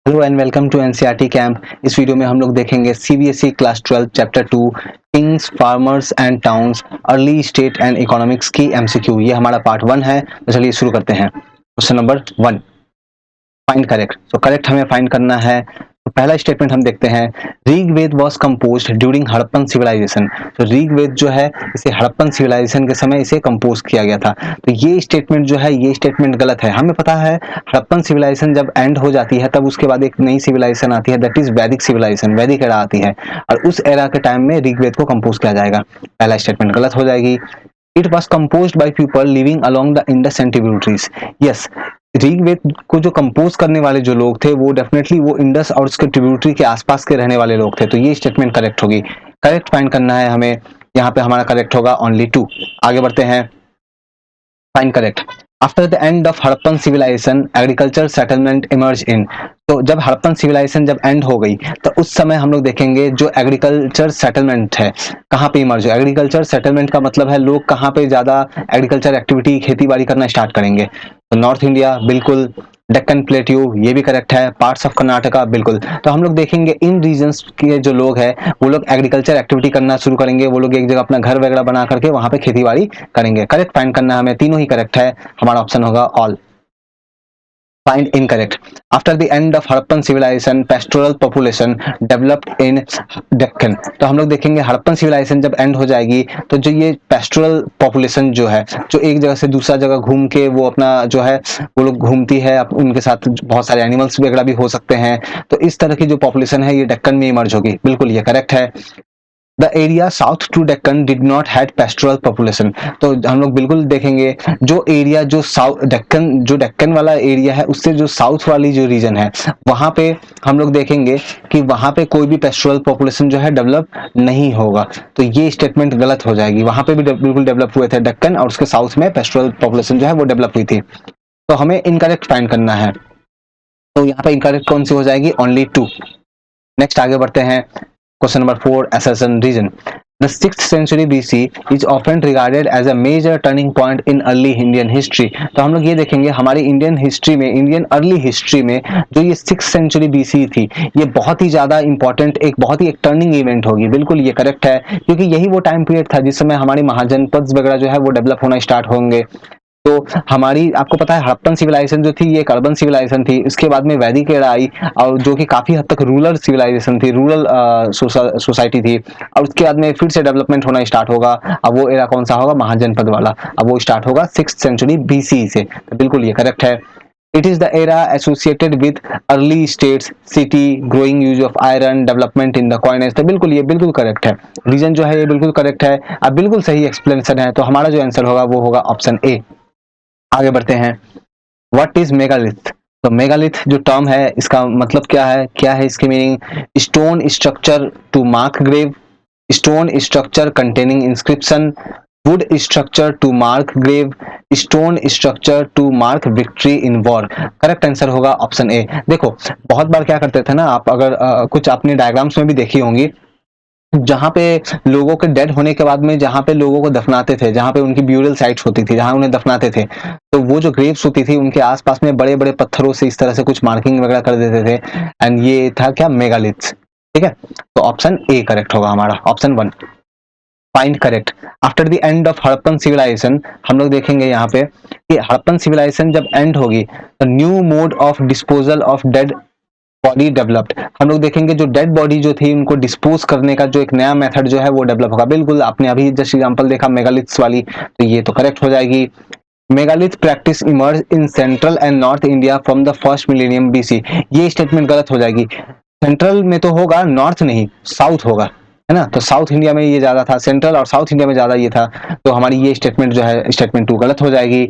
Hello and welcome to NCERT camp. इस video में हम लोग देखेंगे CBSE class 12 chapter 2 kings farmers and towns early state and economics की एमसीक्यू। ये हमारा पार्ट 1 है। तो चलिए शुरू करते हैं। Question number 1, find correct. तो करेक्ट हमें फाइंड करना है। तो पहला स्टेटमेंट हम देखते हैं, Rigveda was composed during Harappan civilization. तो ऋग्वेद जो है इसे हड़प्पन सिविलाइजेशन के समय इसे कंपोज किया गया था। तो ये स्टेटमेंट जो है ये स्टेटमेंट गलत है। हमें पता है हड़प्पन सिविलाइजेशन जब एंड हो जाती है तब उसके बाद एक नई सिविलाइजेशन आती है, दैट इज वैदिक सिविलाइजेशन, वैदिक एरा आती है और उस एरा के टाइम में ऋग्वेद को कंपोज किया जाएगा। पहला स्टेटमेंट गलत हो जाएगी। It was composed by people living along the Indus and tributaries. Yes, Rigveda को जो कंपोज करने वाले जो लोग थे वो डेफिनेटली वो इंडस और उसके ट्रिब्यूटरी के आसपास के रहने वाले लोग थे। तो ये स्टेटमेंट करेक्ट होगी। करेक्ट फाइंड करना है हमें। यहाँ पे हमारा करेक्ट होगा ओनली 2। आगे बढ़ते हैं। Find correct. After the end of Harappan civilisation agriculture settlement emerge in. तो जब हड़प्पन सिविलाइजेशन जब एंड हो गई तो उस समय हम लोग देखेंगे जो एग्रीकल्चर सेटलमेंट है कहाँ पे इमर्ज हो। एग्रीकल्चर सेटलमेंट का मतलब है लोग कहाँ पे ज्यादा एग्रीकल्चर एक्टिविटी खेती बाड़ी करना स्टार्ट करेंगे। तो नॉर्थ इंडिया बिल्कुल, डेक्कन प्लेट्यू ये भी करेक्ट है, पार्ट्स ऑफ कर्नाटका बिल्कुल। तो हम लोग देखेंगे इन रीजन्स के जो लोग हैं वो लोग एग्रीकल्चर एक्टिविटी करना शुरू करेंगे। वो लोग एक जगह अपना घर वगैरह बना करके वहां पे खेती बाड़ी करेंगे। करेक्ट फाइंड करना है हमें। तीनों ही करेक्ट है। हमारा ऑप्शन होगा all. Find incorrect. After the end of Harappan civilization, pastoral population developed in Deccan. तो हम लोग देखेंगे हड़प्पन सिविलाइजेशन जब एंड हो जाएगी तो जो ये पेस्टोरल पॉपुलेशन जो है जो एक जगह से दूसरा जगह घूम के वो अपना जो है वो लोग घूमती है, उनके साथ बहुत सारे एनिमल्स वगैरह भी हो सकते हैं। तो इस तरह की जो पॉपुलेशन है ये डेक्कन में इमर्ज होगी। बिल्कुल ये करेक्ट है। The area south to Deccan did not had pastoral population. तो हम लोग बिल्कुल देखेंगे जो एरिया जो साउथ डेक्कन जो डेक्कन वाला एरिया है उससे जो साउथ वाली जो रीजन है वहां पे हम लोग देखेंगे कि वहां पे कोई भी पेस्टोरल पॉपुलेशन जो है डेवलप नहीं होगा। तो ये स्टेटमेंट गलत हो जाएगी। वहां पे भी बिल्कुल डेवलप हुए थे डेक्कन और उसके साउथ में पेस्टोरल पॉपुलेशन जो है वो डेवलप हुई थी। तो हमें इनकरेक्ट फाइंड करना है। तो यहाँ पे इनकरेक्ट कौन सी हो जाएगी? ओनली 2। नेक्स्ट आगे बढ़ते हैं। Question number 4, assertion reason. The 6th century BC is often regarded as a major turning point in early Indian history. तो हम लोग ये देखेंगे हमारी इंडियन हिस्ट्री में, इंडियन अर्ली हिस्ट्री में जो ये 6th century BC थी ये बहुत ही ज्यादा इंपॉर्टेंट एक बहुत ही एक टर्निंग इवेंट होगी। बिल्कुल ये करेक्ट है क्योंकि यही वो टाइम पीरियड था जिस समय हमारी महाजनपद वगैरह जो है वो डेवलप होना स्टार्ट होंगे। तो हमारी आपको पता है हड़प्पन सिविलाइजेशन जो थी ये एक अर्बन सिविलाइजेशन थी। इसके बाद में वैदिक एरा आई और जो कि काफी हद तक रूरल सिविलाइजेशन थी, रूरल सोसाइटी थी। और उसके बाद में फिर से डेवलपमेंट होना स्टार्ट होगा। अब वो एरा कौन सा होगा? महाजनपद वाला। अब वो स्टार्ट होगा 6th century BC से। तो बिल्कुल ये करेक्ट है। It is the era associated with early states, city, growing use of iron, development in the coinage। तो बिल्कुल ये बिल्कुल करेक्ट है। रीजन जो है ये बिल्कुल करेक्ट है। अब बिल्कुल सही एक्सप्लेनेशन है। तो हमारा जो आंसर होगा वो होगा ऑप्शन ए। आगे बढ़ते हैं। What is megalith? तो मेगालिथ जो टर्म है इसका मतलब क्या है इसकी meaning? Stone structure to mark grave, stone structure containing inscription, wood structure to mark grave, stone structure to mark victory in war. Correct answer होगा ऑप्शन ए। देखो बहुत बार क्या करते थे ना आप, अगर कुछ अपने डायग्राम्स में भी देखी होंगी जहां पे लोगों के डेड होने के बाद में जहां पे लोगों को दफनाते थे, जहां पे उनकी ब्यूरल साइट्स होती थी, जहां उन्हें दफनाते थे, तो वो जो ग्रेव्स होती थी उनके आसपास में बड़े बड़े पत्थरों से इस तरह से कुछ मार्किंग वगैरह कर देते थे। एंड ये था क्या? मेगालिथ्स। ठीक है, तो ऑप्शन ए करेक्ट होगा हमारा, option 1। Find correct. After the end of Harappan civilization हम लोग देखेंगे यहाँ पे कि हड़प्पन सिविलाइजेशन जब एंड होगी तो new mode of disposal of dead body developed. हम लोग देखेंगे जो डेड बॉडी जो थी उनको डिस्पोज करने का जो एक नया मेथड जो है वो डेवलप होगा। बिल्कुल आपने अभी जस्ट एग्जांपल देखा मेगालिथ्स वाली, तो ये तो करेक्ट हो जाएगी। Megalith practice emerge in central and north India from the first millennium BC. ये स्टेटमेंट गलत हो जाएगी। सेंट्रल में तो होगा, नॉर्थ नहीं, साउथ होगा, है ना। तो साउथ इंडिया में ये ज्यादा था, सेंट्रल और साउथ इंडिया में ज्यादा ये था। तो हमारी ये स्टेटमेंट जो है स्टेटमेंट 2 गलत हो जाएगी।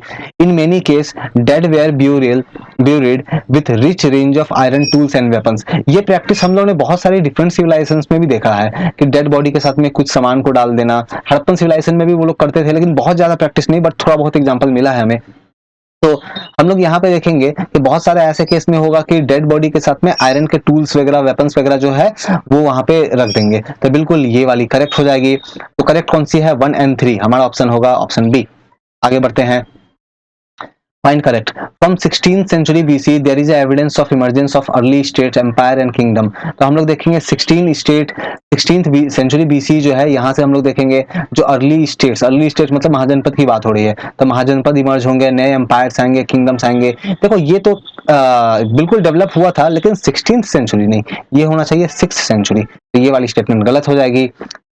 In many case dead were buried with rich range of iron tools and weapons. ये प्रैक्टिस हम लोगों ने बहुत सारे डिफरेंट सिविलाइजेशंस में भी देखा है कि डेड बॉडी के साथ में कुछ सामान को डाल देना। हड़प्पन सिविलाइजेशन में भी वो लोग करते थे लेकिन बहुत ज्यादा प्रैक्टिस नहीं, बट थोड़ा बहुत एग्जाम्पल मिला है हमें। तो हम लोग यहाँ पे देखेंगे कि बहुत सारे ऐसे केस में होगा कि डेड बॉडी के साथ में आयरन के टूल्स वगैरह वेपन्स वगैरह जो है वो वहां पे रख देंगे। तो बिल्कुल ये वाली करेक्ट हो जाएगी। तो करेक्ट कौन सी है? 1 and 3। हमारा ऑप्शन होगा ऑप्शन बी। आगे बढ़ते हैं। Fine, correct. From 16th century BC, there is a evidence of emergence of early states, empire and kingdom. तो हम लोग देखेंगे 16th century BC जो है, यहाँ से हम लोग देखेंगे जो अर्ली स्टेट्स मतलब महाजनपद की बात हो रही है, तो महाजनपद इमर्ज होंगे, नए एम्पायर्स आएंगे, किंगडम्स आएंगे। देखो ये तो बिल्कुल डेवलप हुआ था, लेकिन 16th सेंचुरी नहीं, ये होना चाहिए 6th सेंचुरी। तो ये वाली स्टेटमेंट गलत हो जाएगी,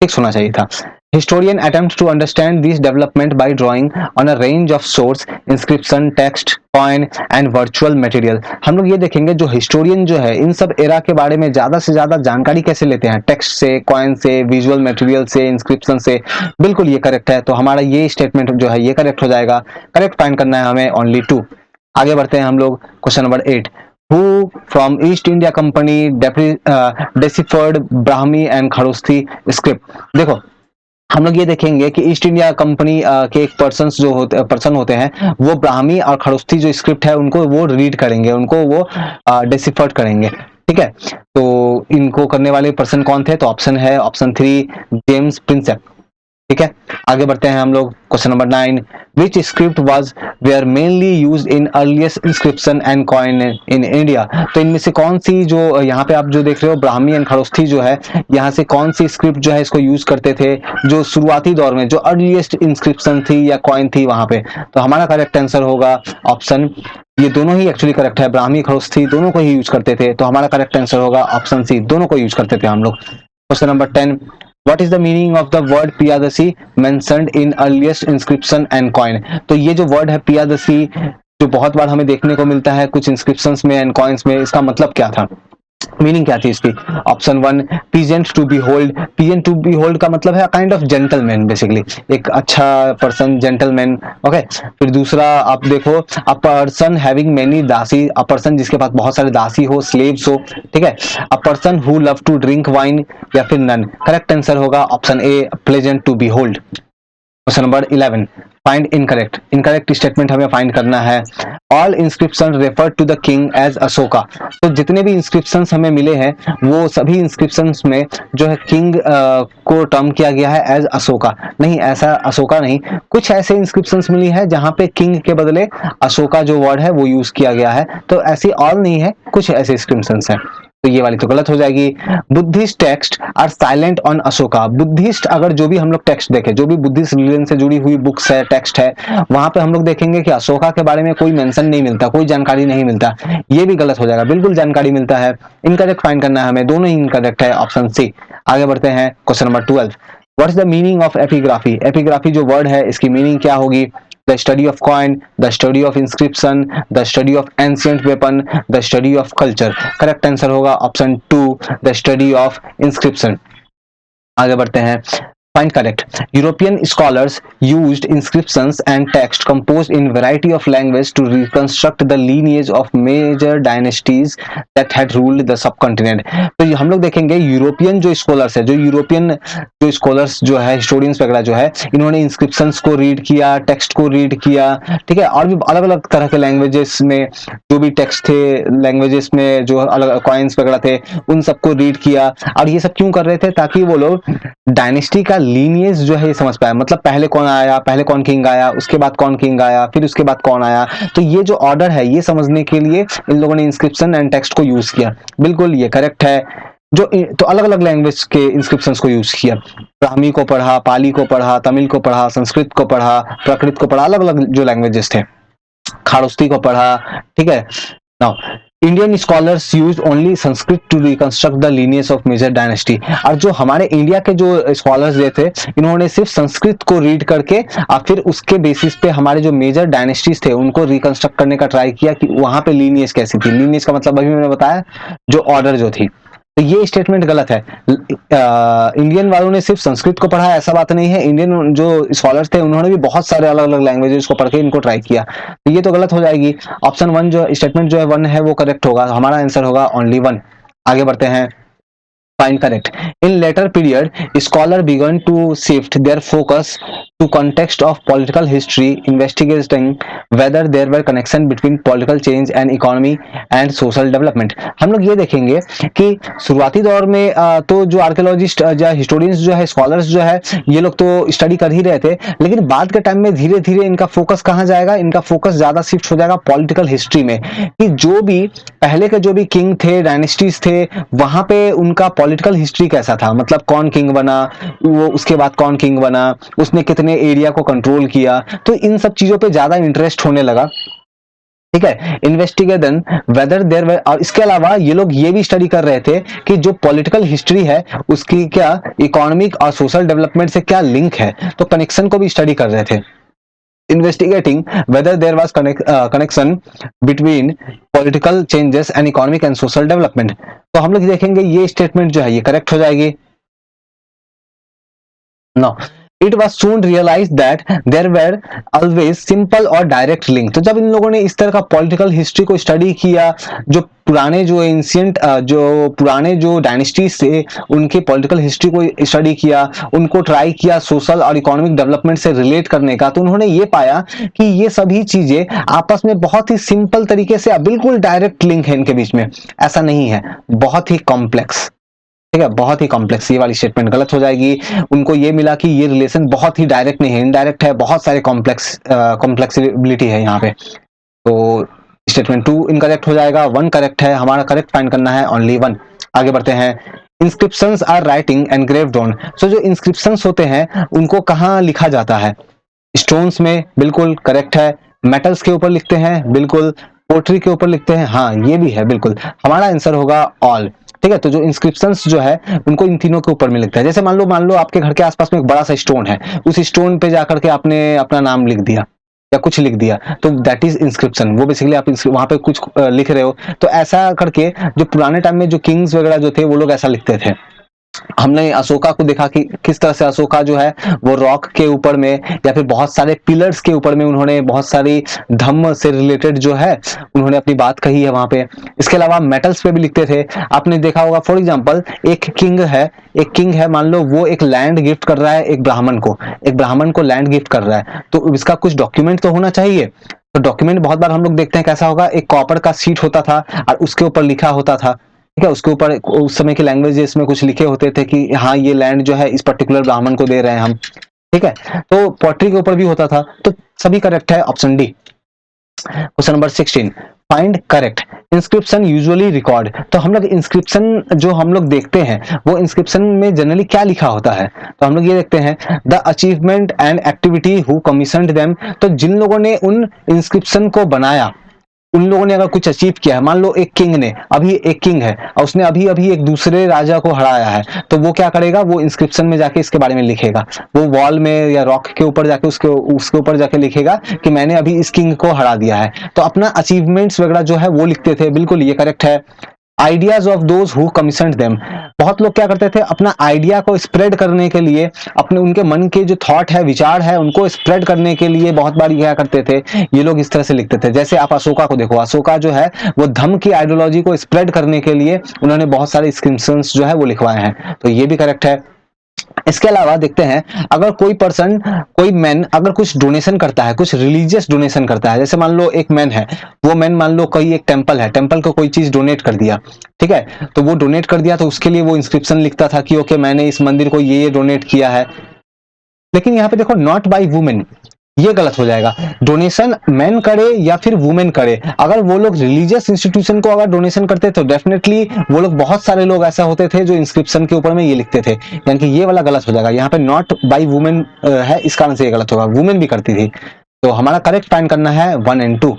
6 होना चाहिए था। Historian attempts to understand this development by drawing on a range of source, inscription, text, coin and virtual material। हम लोग ये देखेंगे जो हिस्टोरियन जो है इन सब एरा के बारे में ज्यादा से ज्यादा जानकारी कैसे लेते हैं, टेक्स्ट से, कॉइन से, विजुअल मटेरियल से, इंस्क्रिप्शन से। बिल्कुल ये करेक्ट है, तो हमारा ये स्टेटमेंट जो है ये करेक्ट हो जाएगा। करेक्ट फाइंड करना है हमें ओनली 2। आगे बढ़ते हैं हम लोग question number 8। Who from East India Company deciphered Brahmi and Kharosthi script? देखो हम लोग ये देखेंगे कि ईस्ट इंडिया कंपनी के एक पर्सन होते हैं, वो ब्राह्मी और खरोस्ती जो स्क्रिप्ट है उनको वो रीड करेंगे, उनको वो डेसिफर्ड करेंगे। ठीक है, तो इनको करने वाले पर्सन कौन थे? तो ऑप्शन है ऑप्शन 3 जेम्स प्रिंसेप। ठीक है, आगे बढ़ते हैं हम लोग question number 9। Which script was were mainly used in earliest inscription and coin in India? तो इनमें से कौन सी जो यहाँ पे आप जो देख रहे हो ब्राह्मी एंड खरोस्थी जो है, यहाँ से कौन सी स्क्रिप्ट जो है इसको यूज करते थे जो शुरुआती दौर में, जो अर्लीस्ट इंस्क्रिप्शन थी या कॉइन थी वहां पे? तो हमारा करेक्ट आंसर होगा ऑप्शन, ये दोनों ही एक्चुअली करेक्ट है, ब्राह्मी खरोस्थी दोनों को ही यूज करते थे, तो हमारा करेक्ट आंसर होगा ऑप्शन सी, दोनों को यूज करते थे हम लोग। Question number 10। What is the meaning of the word Piyadasi mentioned in earliest inscription and coin? तो ये जो वर्ड है पियादसी जो बहुत बार हमें देखने को मिलता है कुछ इंस्क्रिप्शंस में एंड कॉइन्स में, इसका मतलब क्या था, मीनिंग क्या थी इसकी? Option 1 peasant to be hold. Peasant to be hold का मतलब है काइंड ऑफ जेंटलमैन, बेसिकली एक अच्छा पर्सन, जेंटलमैन। ओके, फिर दूसरा आप देखो अ पर्सन हैविंग मेनी दासी, अ पर्सन जिसके पास बहुत सारे दासी हो, स्लेव्स हो। ठीक है, a person who love to drink wine, या फिर नन। करेक्ट आंसर होगा option A pleasant to be hold. Question number 11। Find incorrect. Incorrect statement हमें फाइंड करना है। All inscription refer to the king as Ashoka. तो जितने भी इंस्क्रिप्शन हमें मिले हैं वो सभी इंस्क्रिप्शन में जो है किंग को टर्म किया गया है एज अशोका। नहीं, ऐसा अशोका नहीं, कुछ ऐसे इंस्क्रिप्शन मिली है जहां पे किंग के बदले अशोका जो वर्ड है वो यूज किया गया है। तो ऐसी ऑल नहीं है, कुछ ऐसे इंस्क्रिप्शन है, तो ये वाली तो गलत हो जाएगी। Buddhist text are silent on Ashoka. Buddhist अगर जो भी हम लोग टेक्स्ट देखें, जो भी बुद्धिस्ट रिलीजन से जुड़ी हुई बुक्स है, टेक्स्ट है, वहां पे हम लोग देखेंगे कि अशोका के बारे में कोई मेंशन नहीं मिलता, कोई जानकारी नहीं मिलता। ये भी गलत हो जाएगा, बिल्कुल जानकारी मिलता है। इनकरेक्ट फाइंड करना है हमें, दोनों ही इनकरेक्ट है, ऑप्शन सी। आगे बढ़ते हैं question number 12। What is the meaning of epigraphy? Epigraphy जो वर्ड है इसकी मीनिंग क्या होगी? The study of coin, the study of inscription, the study of ancient weapon, the study of culture। Correct answer होगा option 2 the study of inscription। आगे बढ़ते हैं, find correct। European scholars used inscriptions and text composed in variety of language to reconstruct the lineage of major dynasties that had ruled the subcontinent। तो हम लोग देखेंगे European जो scholars है, जो स्कॉलर्स जो है, हिस्टोरियंस वगैरह जो है, इन्होंने इंस्क्रिप्शंस को रीड किया, टेक्स्ट को रीड किया। ठीक है, और भी अलग अलग तरह के लैंग्वेजेस में जो भी टेक्स्ट थे, लैंग्वेजेस में जो अलग कॉइन्स वगैरह थे, उन सबको रीड किया। और ये सब क्यों कर रहे थे? ताकि वो लोग डायनेस्टी का लीनियज जो है ये समझ पाया, मतलब पहले कौन आया, पहले कौन किंग आया, उसके बाद कौन किंग आया, फिर उसके बाद कौन आया। तो ये जो ऑर्डर है ये समझने के लिए इन लोगों ने इंस्क्रिप्शन एंड टेक्स्ट को यूज किया। बिल्कुल ये करेक्ट है। जो तो अलग अलग लैंग्वेज के इंस्क्रिप्शंस को यूज किया, ब्राह्मी को पढ़ा, पाली को पढ़ा, तमिल को पढ़ा, संस्कृत को पढ़ा, प्राकृत को पढ़ा, अलग अलग जो लैंग्वेजेस थे, खारोस्ती को पढ़ा। ठीक है, now Indian scholars use only Sanskrit to reconstruct the lineage of major dynasty. और जो हमारे इंडिया के जो स्कॉलर्स जो थे, इन्होंने सिर्फ संस्कृत को रीड करके और फिर उसके बेसिस पे हमारे जो मेजर डायनेस्टीज थे उनको रिकंस्ट्रक्ट करने का ट्राई किया कि वहां पे लीनियज कैसी थी। लीनियज का मतलब अभी मैंने बताया जो ऑर्डर जो थी। तो ये स्टेटमेंट गलत है। इंडियन वालों ने सिर्फ संस्कृत को पढ़ा ऐसा बात नहीं है, इंडियन जो स्कॉलर्स थे उन्होंने भी बहुत सारे अलग अलग लैंग्वेजेस को पढ़ के इनको ट्राई किया। तो ये तो गलत हो जाएगी। ऑप्शन 1 जो स्टेटमेंट जो है 1 है वो करेक्ट होगा, हमारा आंसर होगा ओनली 1। आगे बढ़ते हैं Find correct. In later period, scholars began to shift their focus to context of political history, investigating whether there were connection between political change and economy and social development. हम लोग ये देखेंगे कि शुरुआती दौर में तो जो आर्कियोलॉजिस्ट या हिस्टोरियंस जो है, स्कॉलर्स जो है, ये लोग तो स्टडी कर ही रहे थे, लेकिन बाद के टाइम में धीरे धीरे इनका फोकस कहाँ जाएगा, इनका फोकस ज्यादा शिफ्ट हो जाएगा पॉलिटिकल हिस्ट्री में, कि जो भी पहले के जो भी किंग थे, डायनेस्टीज थे, वहां पे उनका पॉलिटिकल हिस्ट्री कैसा था, मतलब कौन किंग बना, वो उसके बाद कौन किंग बना, उसने कितने एरिया को कंट्रोल किया, तो इन सब चीजों पे ज्यादा इंटरेस्ट होने लगा। ठीक है, इन्वेस्टिगेशन वेदर देयर वर, और इसके अलावा ये लोग ये भी स्टडी कर रहे थे कि जो पॉलिटिकल हिस्ट्री है उसकी क्या इकोनॉमिक और सोशल डेवलपमेंट से क्या लिंक है, तो कनेक्शन को भी स्टडी कर रहे थे। Investigating whether there was connection between political changes and economic and social development. तो हम लोग देखेंगे ये स्टेटमेंट जो है ये करेक्ट हो जाएगी। No, it was soon realize that there were always simple और डायरेक्ट लिंक। तो जब इन लोगों ने इस तरह का पॉलिटिकल हिस्ट्री को स्टडी किया, जो पुराने जो एंशियंट जो पुराने जो डायनेस्टीज थे उनके पॉलिटिकल हिस्ट्री को स्टडी किया, उनको ट्राई किया सोशल और इकोनॉमिक डेवलपमेंट से रिलेट करने का, तो उन्होंने ये पाया कि ये सभी चीजें आपस में बहुत ही सिंपल तरीके से, बिल्कुल डायरेक्ट लिंक है इनके बीच में, ऐसा नहीं है, बहुत ही कॉम्प्लेक्स। ठीक है, बहुत ही कॉम्प्लेक्स, ये वाली स्टेटमेंट गलत हो जाएगी। उनको ये मिला कि ये रिलेशन बहुत ही डायरेक्ट नहीं है, इनडायरेक्ट है, बहुत सारे कॉम्प्लेक्सिबिलिटी है यहाँ पे। तो स्टेटमेंट 2 इनकरेक्ट हो जाएगा, 1 करेक्ट है, हमारा करेक्ट फाइंड करना है ओनली 1। आगे बढ़ते हैं। Inscriptions are writing engraved on. So जो इंस्क्रिप्शंस होते हैं उनको कहाँ लिखा जाता है? स्टोन्स में, बिल्कुल करेक्ट है। मेटल्स के ऊपर लिखते हैं, बिल्कुल। पोट्री के ऊपर लिखते हैं, हाँ ये भी है, बिल्कुल। हमारा आंसर होगा ऑल। ठीक है, तो जो इंस्क्रिप्शंस जो है उनको इन तीनों के ऊपर में लिखता है। जैसे मान लो आपके घर के आसपास में एक बड़ा सा स्टोन है, उस स्टोन पे जाकर के आपने अपना नाम लिख दिया या कुछ लिख दिया, तो दैट इज इंस्क्रिप्शन। वो बेसिकली आप वहां पे कुछ लिख रहे हो, तो ऐसा करके जो पुराने टाइम में जो किंग्स वगैरह जो थे वो लोग ऐसा लिखते थे। हमने अशोका को देखा कि किस तरह से अशोका जो है वो रॉक के ऊपर में या फिर बहुत सारे पिलर्स के ऊपर में उन्होंने बहुत सारी धम्म से रिलेटेड जो है उन्होंने अपनी बात कही है वहां पे। इसके अलावा मेटल्स पे भी लिखते थे। आपने देखा होगा, फॉर एग्जांपल एक किंग है, मान लो वो एक लैंड गिफ्ट कर रहा है एक ब्राह्मण को लैंड गिफ्ट कर रहा है, तो इसका कुछ डॉक्यूमेंट तो होना चाहिए। तो डॉक्यूमेंट बहुत बार हम लोग देखते हैं कैसा होगा, एक कॉपर का शीट होता था और उसके ऊपर लिखा होता था। ठीक है, उसके ऊपर उस समय की लैंग्वेजेस में कुछ लिखे होते थे कि हाँ ये लैंड जो है इस पर्टिकुलर ब्राह्मण को दे रहे हैं हम। ठीक है, तो पॉटरी के ऊपर भी होता था। तो सभी करेक्ट है, option D. Question number 16, find correct. Inscription usually record. तो हम लोग इंस्क्रिप्शन जो हम लोग देखते हैं वो इंस्क्रिप्शन में जनरली क्या लिखा होता है, तो हम लोग ये देखते हैं the achievement and activity who commissioned them. तो जिन लोगों ने उन इंस्क्रिप्शन को बनाया, उन लोगों ने अगर कुछ अचीव किया है, मान लो एक किंग है और उसने अभी अभी एक दूसरे राजा को हराया है, तो वो क्या करेगा, वो इंस्क्रिप्शन में जाके इसके बारे में लिखेगा। वो वॉल में या रॉक के ऊपर जाके उसके ऊपर जाके लिखेगा कि मैंने अभी इस किंग को हरा दिया है। तो अपना अचीवमेंट्स वगैरह जो है वो लिखते थे, बिल्कुल ये करेक्ट है। Ideas of those who commissioned them. बहुत लोग क्या करते थे, अपना आइडिया को स्प्रेड करने के लिए, अपने उनके मन के जो थॉट है, विचार है, उनको स्प्रेड करने के लिए बहुत बार क्या करते थे, ये लोग इस तरह से लिखते थे। जैसे आप अशोका को देखो, अशोका जो है वो धम्म की आइडियोलॉजी को स्प्रेड करने के लिए उन्होंने बहुत सारे इंस्क्रिप्शंस जो है वो लिखवाए हैं, तो ये भी करेक्ट है। इसके अलावा देखते हैं, अगर कोई मैन अगर कुछ डोनेशन करता है, कुछ रिलीजियस डोनेशन करता है, जैसे मान लो एक मैन है, वो मैन मान लो कोई एक टेंपल है, टेंपल को कोई चीज डोनेट कर दिया। ठीक है, तो वो डोनेट कर दिया तो उसके लिए वो इंस्क्रिप्शन लिखता था कि ओके मैंने इस मंदिर को ये डोनेट किया है। लेकिन यहाँ पे देखो नॉट बाय वुमेन, ये गलत हो जाएगा। डोनेशन मैन करे या फिर वुमेन करे, अगर वो लोग रिलीजियस इंस्टीट्यूशन को अगर डोनेशन करते तो डेफिनेटली वो लोग, बहुत सारे लोग ऐसा होते थे जो इंस्क्रिप्शन के ऊपर में ये लिखते थे, यानी कि ये वाला गलत हो जाएगा। यहाँ पे नॉट बाय वुमेन है, इस कारण से ये गलत होगा, वुमेन भी करती थी। तो हमारा करेक्ट फाइंड करना है 1 और 2।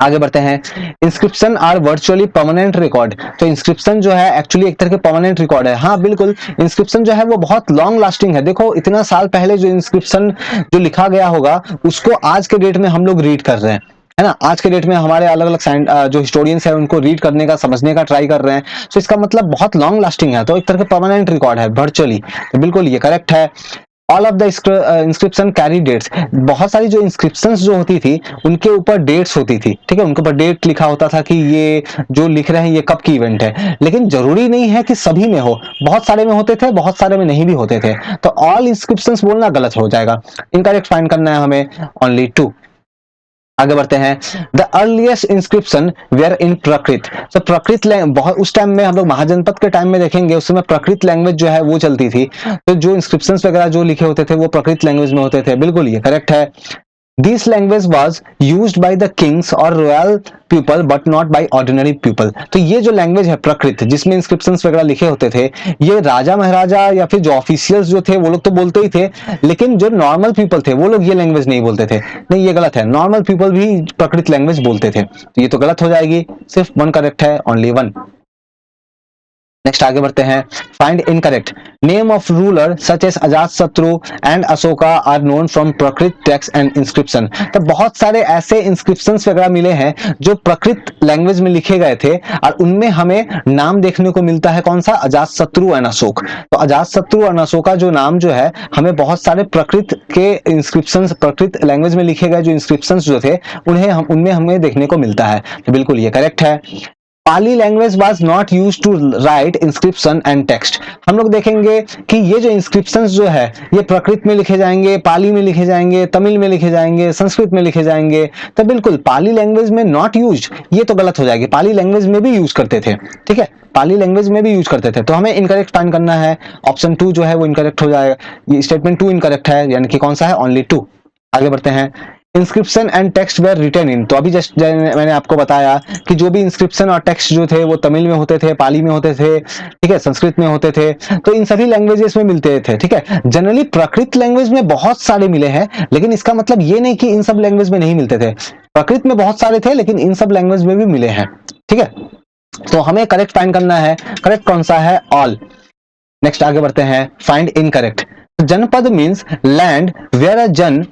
आगे बढ़ते हैं। Inscription are virtually permanent record. तो इंस्क्रिप्शन जो है एक्चुअली एक तरह के परमानेंट रिकॉर्ड है। हाँ बिल्कुल, इंस्क्रिप्शन जो है वो बहुत लॉन्ग लास्टिंग है। देखो इतना साल पहले जो इंस्क्रिप्शन जो लिखा गया होगा उसको आज के डेट में हम लोग रीड कर रहे हैं, है ना। आज के डेट में हमारे अलग अलग जो हिस्टोरियंस है उनको रीड करने का, समझने का ट्राई कर रहे हैं। तो इसका मतलब बहुत लॉन्ग लास्टिंग है, तो एक तरह का परमानेंट रिकॉर्ड है वर्चुअली, तो बिल्कुल ये करेक्ट है। All of the inscription carry dates, बहुत सारी जो इंस्क्रिप्शंस जो होती थी उनके ऊपर डेट्स होती थी, ठीक है, उनके ऊपर डेट लिखा होता था कि ये जो लिख रहे हैं ये कब की इवेंट है, लेकिन जरूरी नहीं है कि सभी में हो, बहुत सारे में होते थे, बहुत सारे में नहीं भी होते थे, तो ऑल इंस्क्रिप्शंस बोलना गलत हो जाएगा, इनकरेक्ट फाइंड करना है हमें, ओनली 2। आगे बढ़ते हैं, द अर्लीस्ट इंस्क्रिप्शन वेयर इन प्रकृत, तो प्रकृत बहुत उस टाइम में हम लोग महाजनपद के टाइम में देखेंगे उस समय प्रकृत लैंग्वेज जो है वो चलती थी, तो जो इंस्क्रिप्शंस वगैरह जो लिखे होते थे वो प्रकृत लैंग्वेज में होते थे, बिल्कुल ये करेक्ट है। This language was used by the kings और royal people but not by ordinary people, तो ये जो लैंग्वेज है प्रकृत जिसमें इंस्क्रिप्शंस वगैरह लिखे होते थे, ये राजा महाराजा या फिर जो ऑफिशियल्स जो थे वो लोग तो बोलते ही थे, लेकिन जो नॉर्मल पीपल थे वो लोग ये लैंग्वेज नहीं बोलते थे, नहीं ये गलत है, नॉर्मल पीपल भी प्रकृत लैंग्वेज बोलते थे, तो ये तो गलत हो जाएगी, सिर्फ 1 करेक्ट है, ओनली 1। नेक्स्ट आगे बढ़ते हैं, find incorrect, name of ruler such as Ajatashatru and Ashoka are known from Prakrit text and inscription, तो बहुत सारे ऐसे इंस्क्रिप्शंस वगैरह मिले हैं जो प्रकृत लैंग्वेज में लिखे गए थे और उनमें हमें नाम देखने को मिलता है, कौन सा, अजात शत्रु एंड अशोक, तो अजात शत्रु और अशोका जो नाम जो है हमें बहुत सारे प्रकृत के इंस्क्रिप्शंस, प्रकृत लैंग्वेज में लिखे गए जो इंस्क्रिप्शंस जो थे उनमें हमें देखने को मिलता है, तो बिल्कुल ये करेक्ट है। Pali language was not used to write inscription and text, हम लोग देखेंगे कि ये जो इंस्क्रिप्शंस जो है ये प्रकृत में लिखे जाएंगे, पाली में लिखे जाएंगे, तमिल में लिखे जाएंगे, संस्कृत में लिखे जाएंगे, तो बिल्कुल पाली लैंग्वेज में नॉट यूज्ड ये तो गलत हो जाएगी, पाली लैंग्वेज में भी यूज करते थे, ठीक है, पाली लैंग्वेज में भी यूज करते थे, तो हमें इनकरेक्ट फाइंड करना है, ऑप्शन 2 जो है वो इनकरेक्ट हो जाएगा, ये स्टेटमेंट 2 इनकरेक्ट है, यानी कि कौन सा है, ओनली 2। आगे बढ़ते हैं, inscription and text were written in, तो अभी जस्ट मैंने आपको बताया कि जो भी इंस्क्रिप्शन और टेक्स्ट जो थे वो तमिल में होते थे, पाली में होते थे, ठीक है, संस्कृत में होते थे, तो इन सभी लैंग्वेजेस में मिलते थे, ठीक है, जनरली प्राकृत लैंग्वेज में बहुत सारे मिले हैं, लेकिन इसका मतलब ये नहीं कि इन सब लैंग्वेज में नहीं मिलते थे, प्राकृत में बहुत सारे थे लेकिन इन सब लैंग्वेज में भी मिले हैं, ठीक है, तो हमें करेक्ट फाइंड करना है, करेक्ट कौन सा है, ऑल। नेक्स्ट आगे बढ़ते हैं, फाइंड इनकरेक्ट, जनपद मीन्स लैंड वेयर अ जन,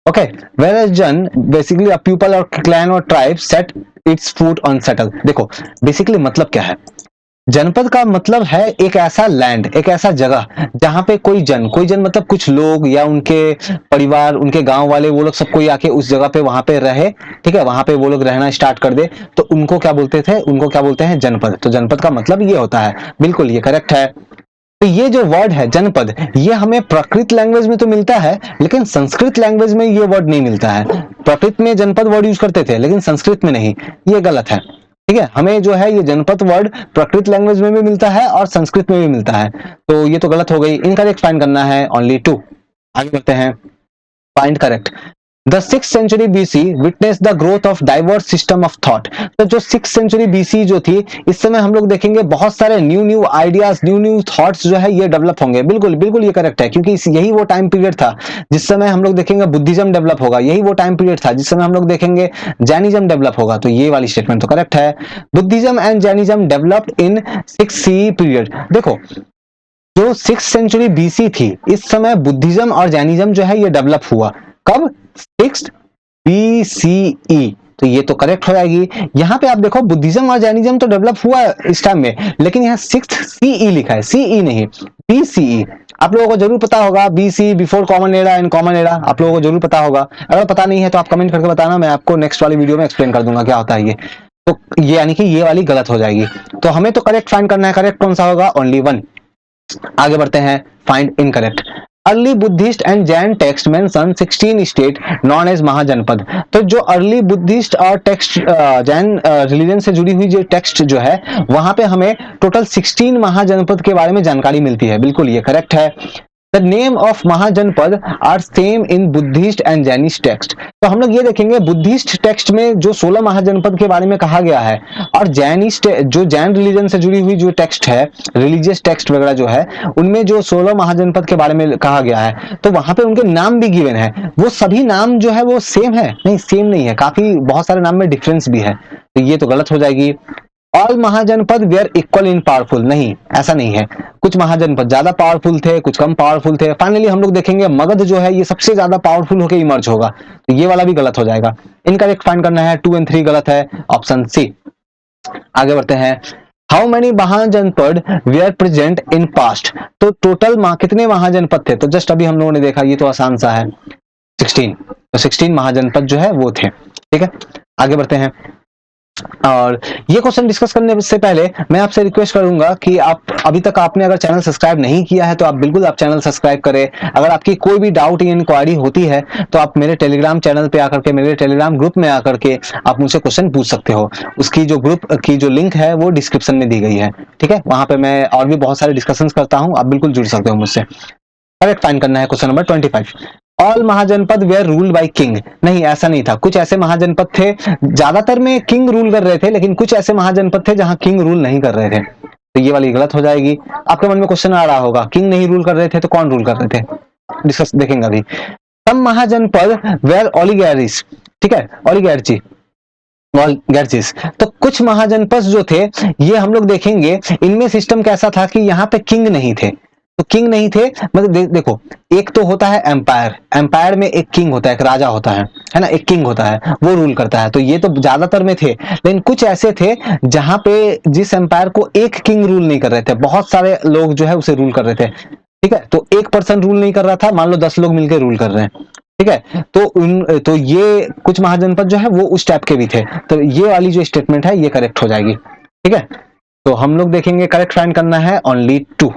okay, whereas Jan basically a people or clan or tribe set its foot on settle, देखो बेसिकली मतलब क्या है, जनपद का मतलब है एक ऐसा लैंड, एक ऐसा जगह जहां पे कोई जन मतलब कुछ लोग या उनके परिवार, उनके गांव वाले, वो लोग सब कोई आके उस जगह पे वहां पे रहे, ठीक है, वहां पे वो लोग रहना स्टार्ट कर दे, तो उनको क्या बोलते थे, उनको क्या बोलते हैं, जनपद, तो जनपद का मतलब ये होता है, बिल्कुल ये करेक्ट है। तो ये जो वर्ड है जनपद, ये हमें प्राकृत लैंग्वेज में तो मिलता है लेकिन संस्कृत लैंग्वेज में ये वर्ड नहीं मिलता है, प्राकृत में जनपद वर्ड यूज करते थे लेकिन संस्कृत में नहीं, ये गलत है, ठीक है, हमें जो है ये जनपद वर्ड प्राकृत लैंग्वेज में भी मिलता है और संस्कृत में भी मिलता है, तो ये तो गलत हो गई, इनकरेक्ट फाइंड करना है, ओनली 2। आगे बढ़ते हैं, find correct, The 6th century BC witnessed the growth of diverse system of thought, तो जो 6th century BC जो थी, इस समय हम लोग देखेंगे बहुत सारे न्यू आइडियाज, न्यू थॉट्स जो है ये डेवलप होंगे, बिल्कुल बिल्कुल ये करेक्ट है, क्योंकि यही वो टाइम पीरियड था जिस समय हम लोग देखेंगे बुद्धिज्म डेवलप होगा, यही वो टाइम पीरियड था जिस समय हम लोग देखेंगे जैनिज्म डेवलप होगा, तो ये वाली स्टेटमेंट तो करेक्ट है, Buddhism and Jainism developed in 6th CE period, देखो जो 6th सेंचुरी BC थी इस समय बुद्धिज्म और जैनिज्म जो है ये डेवलप हुआ, कब, 6th BCE, तो ये तो करेक्ट हो जाएगी, यहाँ पे आप देखो बुद्धिज्म और जैनिज्म तो डेवलप हुआ इस टाइम में, लेकिन यहाँ 6th CE लिखा है, CE नहीं BCE, आप लोगों को जरूर पता होगा, BC before common era and common era, आप लोगों को जरूर पता होगा, अगर पता नहीं है तो आप कमेंट करके बताना, मैं आपको नेक्स्ट वाली वीडियो में एक्सप्लेन कर दूंगा क्या होता है ये, तो ये यानी कि ये वाली गलत हो जाएगी, तो हमें तो करेक्ट फाइंड करना है, करेक्ट कौन सा होगा, ओनली 1। आगे बढ़ते हैं, find incorrect, early Buddhist and Jain text mention 16 state known as mahajanapada, तो जो अर्ली बुद्धिस्ट और टेक्स्ट जैन रिलीजन से जुड़ी हुई जो टेक्स्ट जो है वहां पे हमें टोटल 16 महाजनपद के बारे में जानकारी मिलती है, बिल्कुल ये करेक्ट है। The name of mahajanapada are same in Buddhist and Jainish text, तो हम लोग ये देखेंगे बुद्धिस्ट टेक्स्ट में जो 16 महाजनपद के बारे में कहा गया है और जैनिश जो जैन रिलीजन से जुड़ी हुई जो टेक्स्ट है, रिलीजियस टेक्स्ट वगैरह जो है उनमें जो 16 महाजनपद के बारे में कहा गया है, तो वहां पे उनके नाम भी गिवन है, वो सभी नाम जो है वो सेम है, नहीं सेम नहीं है, काफी बहुत सारे नाम में डिफरेंस भी है, तो ये तो गलत हो जाएगी। All mahajanapada were equal in powerful, नहीं ऐसा नहीं है, कुछ महाजनपद ज्यादा पावरफुल थे, कुछ कम पावरफुल थे, फाइनली हम लोग देखेंगे मगध जो है ये सबसे ज्यादा पावरफुल होकर इमर्ज होगा, तो ये वाला भी गलत हो जाएगा, इनकरेक्ट फाइंड करना है, 2 और 3 गलत है, ऑप्शन सी। आगे बढ़ते हैं, how many mahajanapada were present in past, तो टोटल कितने महाजनपद थे, तो जस्ट अभी हम लोगों ने देखा, ये तो आसान सा है, 16, तो 16 महाजनपद जो है वो थे। ठीक है, आगे बढ़ते हैं। और ये क्वेश्चन डिस्कस करने से पहले मैं आपसे रिक्वेस्ट करूंगा कि आप अभी तक आपने अगर चैनल सब्सक्राइब नहीं किया है तो आप बिल्कुल आप चैनल सब्सक्राइब करें। अगर आपकी कोई भी डाउट या इंक्वायरी होती है तो आप मेरे टेलीग्राम चैनल पे आकर के, मेरे टेलीग्राम ग्रुप में आकर के आप मुझसे क्वेश्चन पूछ सकते हो। उसकी जो ग्रुप की जो लिंक है वो डिस्क्रिप्शन में दी गई है। ठीक है, वहां पे मैं और भी बहुत सारे डिस्कशन करता हूँ, आप बिल्कुल जुड़ सकते हो मुझसे। करेक्ट फाइंड करना है question number 25। All mahajanapada were ruled by king, नहीं ऐसा नहीं था, कुछ ऐसे महाजनपद थे, ज्यादातर में किंग रूल कर रहे थे, लेकिन कुछ ऐसे महाजनपद थे जहां किंग रूल नहीं कर रहे थे, तो ये वाली गलत हो जाएगी। आपके मन में क्वेश्चन आ रहा होगा, किंग नहीं रूल कर रहे थे तो कौन रूल कर रहे थे, डिस्कस देखेंगे अभी। सम महाजनपद वेयर ओलिगार्चीज, ठीक है, ओलिगार्ची गैरचीज, तो कुछ महाजनपद जो थे ये हम लोग देखेंगे, इनमें सिस्टम कैसा था कि यहाँ पे किंग नहीं थे, तो किंग नहीं थे मतलब देखो, एक तो होता है एम्पायर, एम्पायर में एक किंग होता है, एक राजा होता है ना, एक किंग होता है, वो रूल करता है, तो ये तो ज्यादातर में थे, लेकिन कुछ ऐसे थे जहां पे जिस एम्पायर को एक किंग रूल नहीं कर रहे थे, बहुत सारे लोग जो है उसे रूल कर रहे थे। ठीक है, तो एक पर्सन रूल नहीं कर रहा था, मान लो 10 लोग मिलकर रूल कर रहे हैं। ठीक है, तो ये कुछ महाजनपद जो है वो उस टाइप के भी थे, तो ये वाली जो स्टेटमेंट है ये करेक्ट हो जाएगी। ठीक है, तो हम लोग देखेंगे, करेक्ट फाइंड करना है ओनली 2।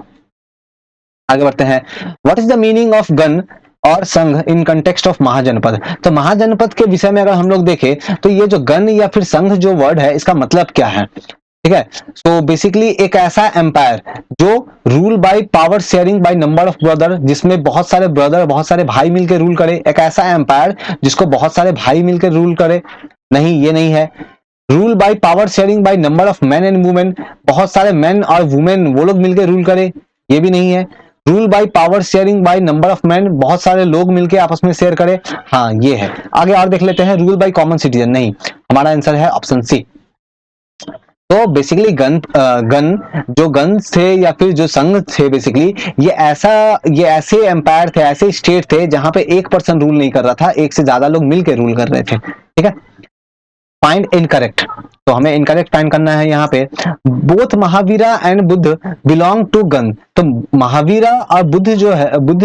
आगे बढ़ते हैं। What is the meaning of gun और संघ इन कंटेक्स्ट ऑफ महाजनपद, तो महाजनपद के विषय में अगर हम लोग देखें तो ये जो गन या फिर संघ जो वर्ड है इसका मतलब क्या है। ठीक है, तो बेसिकली एक ऐसा एम्पायर जो rule by power sharing by number of brother, जिसमें बहुत सारे ब्रदर, बहुत सारे भाई मिलकर रूल करे, एक ऐसा एम्पायर जिसको बहुत सारे भाई मिलकर रूल करे, नहीं ये नहीं है। Rule by power sharing by number of man and women, बहुत सारे मैन और वुमेन वो लोग मिलकर रूल करे, ये भी नहीं है। Rule by power sharing by number of man, बहुत सारे लोग मिलकर आपस में शेयर करे, हाँ ये है। आगे और देख लेते हैं, रूल बाय कॉमन सिटीजन, नहीं, हमारा आंसर है ऑप्शन सी। तो बेसिकली गन जो गन थे या फिर जो संघ थे, बेसिकली ये ऐसे एम्पायर थे, ऐसे स्टेट थे जहां पे एक पर्सन रूल नहीं कर रहा था, एक से ज्यादा लोग मिलकर रूल कर रहे थे। ठीक है, फाइंड इनकरेक्ट, तो हमें इनकरेक्ट फाइंड करना है यहाँ पे। Both Mahavira and Buddha belong to gun, तो महावीरा और बुद्ध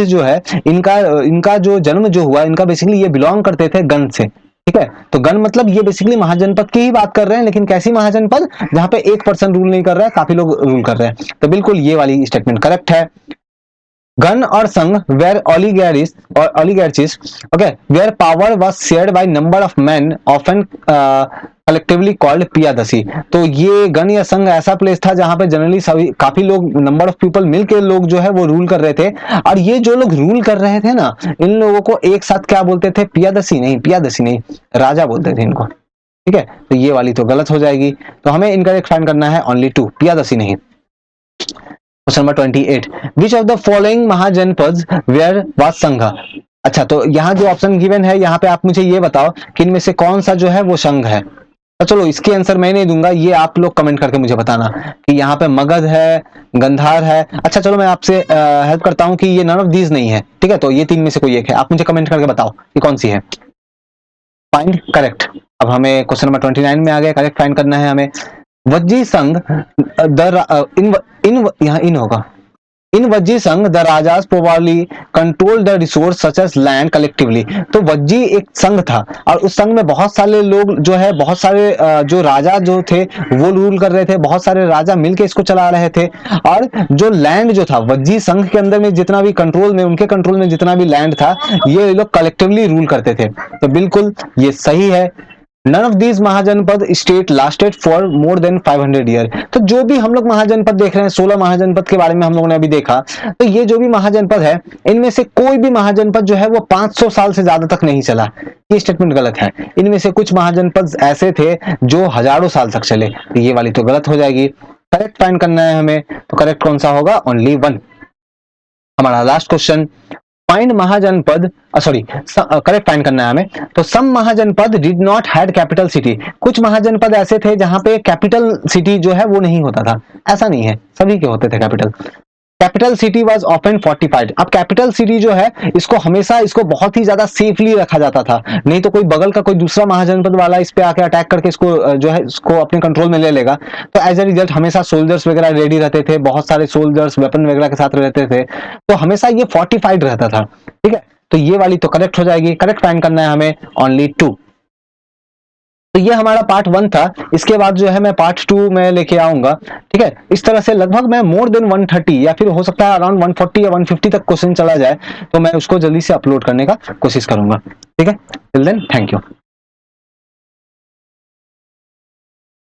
जो है इनका जो जन्म जो हुआ, इनका बेसिकली ये बिलोंग करते थे गन से। ठीक है, तो गन मतलब ये बेसिकली महाजनपद की ही बात कर रहे हैं, लेकिन कैसी महाजनपद, जहां पे एक पर्सन रूल नहीं कर रहा है, काफी लोग रूल कर रहे हैं, तो बिल्कुल ये वाली स्टेटमेंट करेक्ट है। गन और संघ where oligarchies, okay, where power was shared by number of men often collectively called Piyadasi, तो ये गन या संघ ऐसा प्लेस था जहां पे जनरली सभी काफी लोग, नंबर ऑफ पीपल मिलके लोग जो है वो रूल कर रहे थे, और ये जो लोग रूल कर रहे थे ना, इन लोगों को एक साथ क्या बोलते थे, पियादसी नहीं, राजा बोलते थे इनको। ठीक है, तो ये वाली तो गलत हो जाएगी, तो हमें इनकरेक्ट फाइंड करना है ओनली 2, पियादसी नहीं। Question number 28, which of the following mahajanapada were was sangha, अच्छा तो यहाँ जो ऑप्शन गिवन है यहाँ पे आप मुझे ये बताओ कि इनमें से कौन सा जो है वो संघ है। तो चलो इसके आंसर मैं नहीं दूंगा, ये आप लोग कमेंट करके मुझे बताना कि यहाँ पे मगध है, गंधार है। अच्छा चलो मैं आपसे हेल्प करता हूँ कि ये नन ऑफ दीज नहीं है। ठीक है, तो ये 3 में से कोई एक है, आप मुझे कमेंट करके बताओ कि कौन सी है। फाइंड करेक्ट, अब हमें क्वेश्चन नंबर 29 में आ गया, करेक्ट फाइंड करना है हमें। वज्जी संघ यहाँ इन होगा, in Vajji sangha the rajas probably control the resource such as land collectively, तो वज्जी एक संघ था और उस संघ में बहुत सारे लोग जो है, बहुत सारे जो राजा जो थे वो रूल कर रहे थे, बहुत सारे राजा मिलके इसको चला रहे थे, और जो लैंड जो था वज्जी संघ के अंदर में जितना भी कंट्रोल में, उनके कंट्रोल में जितना भी लैंड था, ये लोग कलेक्टिवली रूल करते थे, तो बिल्कुल ये सही है। None of these mahajanapada state lasted for more than 500 year, तो जो भी हम लोग महाजनपद देख रहे हैं, 16 महाजनपद के बारे में हम लोगों ने अभी देखा, तो ये जो भी महाजनपद है इनमें से कोई भी महाजनपद जो है वो 500 साल से ज्यादा तक नहीं चला, ये स्टेटमेंट गलत है। इनमें से कुछ महाजनपद ऐसे थे जो हजारों साल तक चले, तो ये वाली तो गलत हो जाएगी। करेक्ट फाइंड करना है हमें, तो करेक्ट कौन सा होगा, ओनली 1। हमारा last question, find mahajanapada, sorry correct find करना है हमें, तो some mahajanapada did not had capital city, कुछ महाजनपद ऐसे थे जहां पे कैपिटल सिटी जो है वो नहीं होता था, ऐसा नहीं है, सभी के होते थे capital. Capital city was often fortified. अब कैपिटल सिटी जो है इसको हमेशा इसको बहुत ही ज्यादा सेफली रखा जाता था, नहीं तो कोई बगल का कोई दूसरा महाजनपद वाला इस पे आके अटैक करके इसको जो है इसको अपने कंट्रोल में ले लेगा। तो एज ए रिजल्ट हमेशा सोल्जर्स वगैरह रेडी रहते थे, बहुत सारे सोल्जर्स वेपन वगैरह के साथ रहते थे, तो हमेशा ये फोर्टिफाइड रहता था। ठीक है, तो ये वाली तो करेक्ट हो जाएगी, करेक्ट फाइंड करना है हमें ओनली 2। तो ये हमारा पार्ट 1 था। इसके बाद जो है मैं पार्ट 2 में लेके आऊंगा। ठीक है, इस तरह से लगभग मैं मोर देन 130 या फिर हो सकता है अराउंड 140 या 150 तक क्वेश्चन चला जाए, तो मैं उसको जल्दी से अपलोड करने का कोशिश करूंगा। ठीक है, टिल देन थैंक यू।